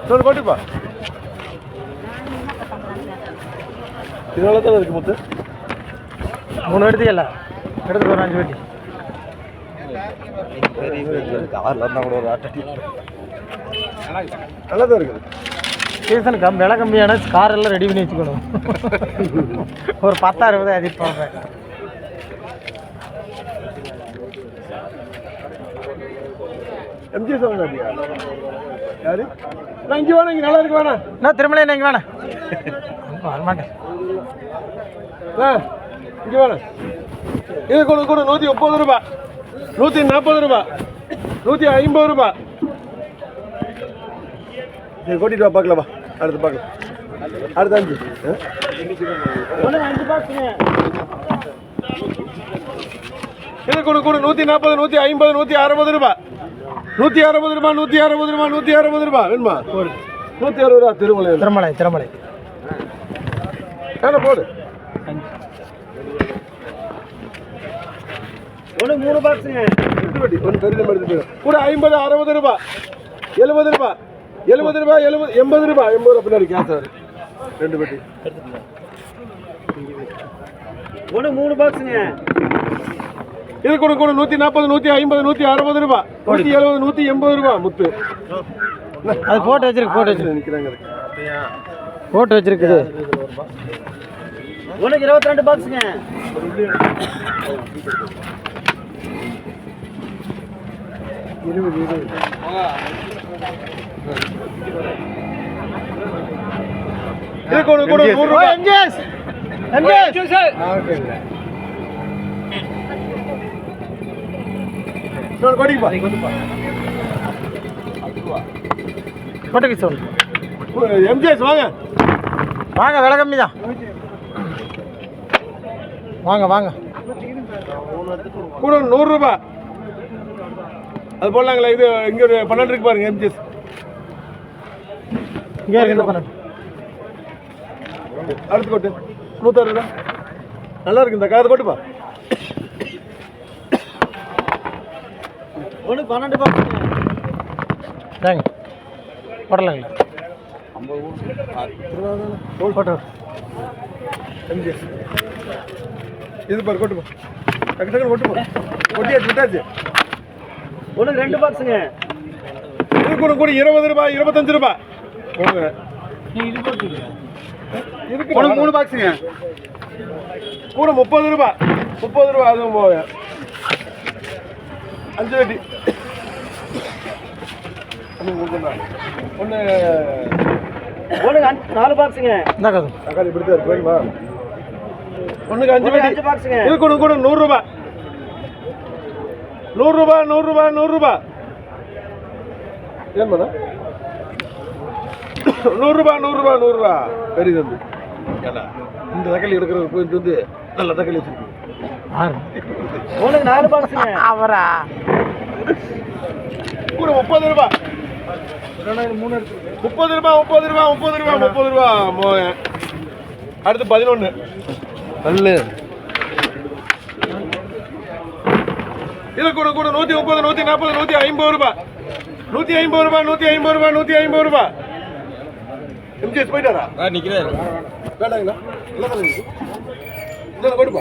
சொல்லு போட்டுப்பா. இதனால தான் இருக்கு மொத்தம் 3 எடுத்துக்கல எடுத்துட்டு ஒரு 5 வெட்டி நல்லா தான் இருக்குது. சீசன் விலை கம்மியான கார் எல்லாம் ரெடி பண்ணி வச்சுக்கணும். ஒரு 10-60 எதிர்பார்ப்பேன். எம்ஜி சொல்லுங்க யாரு நான் இங்கே வேணாம், இங்கே நல்லா இருக்கு வேணாம். நான் திருமலை இங்கே வேணாம் வரமாட்டேன். இங்கே வேணாம். இது கொடு கொடு 130 ரூபா, 140 ரூபா, 150 ரூபா. சரி கொட்டிட்டு வா பார்க்கலாமா, அடுத்து பார்க்கலாம். அடுத்து 5 இது கொடு கொடு 140, 150, 160 ரூபா, 160 ரூபா, 160 ரூபா, 160 ரூபா வேணுமா? 160 ரூபா. திருமலை திருமலை திருமலை என்ன போடு. ஒன்று 3 பாக்ஸுங்க. ஒன்று பெரிய எடுத்து கூட 50, 60 ரூபா, 70 ரூபா, 70 ரூபா, 80 ரூபா, 80 ரூபா பின்னாடி கேஸ் வரும். 2 பெட்டி ஒன்று 3 பாக்ஸுங்க. இது கூட கூட 140, 150, 160 ரூபா, 170, 180 ரூபா. முத்து அது போட்டு வச்சிருக்கு, போட்டு வச்சிருக்கு நிற்கிறாங்க. போட்டு வச்சிருக்குது. உனக்கு 22 பாக்ஸுங்க. இது கூட கூட 100 ரூபா. எம்ஜிஎஸ் எம்ஜிஎஸ் நான் கொடிப்பா போட்டுக்கு சொல்லு. எம்ஜிஎஸ் வாங்க வாங்க, விலை கம்மி தான். வாங்க வாங்க. கூட 100 ரூபா. அது போடலாங்களா? இது இங்கே ஒரு 12 இருக்கு பாருங்க. எம்ஜிஎஸ் இங்கே இருக்கு இந்த 12. அடுத்து கொட்டு 160 ரூபா. நல்லா இருக்கு இந்த காது போட்டுப்பா. ஒன்று 12 பாக்ஸ் தாங்க போடலாங்களா? போட்டு எம்ஜிஎஸ் இது பாரு கொட்டுப்பா. டக்கு டக்குனு கொட்டுப்பா. கொட்டியாச்சு விட்டாச்சு. ஒன்று 2 பாக்ஸுங்க. இது கூட கூட 20 ரூபா, 25 ரூபா போடுங்க. இதுக்கு 3 பாக்ஸுங்க. கூட 30 ரூபா, 30 ரூபா. அதுவும் போக 5 வெட்டி. ஒன்று 4 பாக்ஸுங்க. என்ன கதை தக்காளி இப்படித்தான் இருக்கு வேணுமா? ஒன்றுக்கு 5 வெட்டி. இது கூட கூட 100 ரூபா, 100 ரூபா, 100 ரூபா, 100 ரூபா. ஏன் மேடம் 100 ரூபா, 100 ரூபா, 100 ரூபா. பெரிய தம்பி ஏன்னா இந்த தக்காளி எடுக்கிற போயிட்டு வந்து நல்ல தக்காளி வச்சிருக்கு. ஒன்றுக்கு 4 பாக்ஸுங்க. அவரா கூட 30 ரூபா, 30 ரூபா, 30 ரூபா, 30 ரூபா, 30 ரூபா. அடுத்து 11 நல்ல. இது கூட கூட 130, 140, 150 ரூபா, 150 ரூபா, 150 ரூபா, 150 ரூபா. எம்ஜிஎஸ் போயிட்டாரா? நிற்கிறாரு. வேண்டாங்களா? இல்லை கொடுப்பா.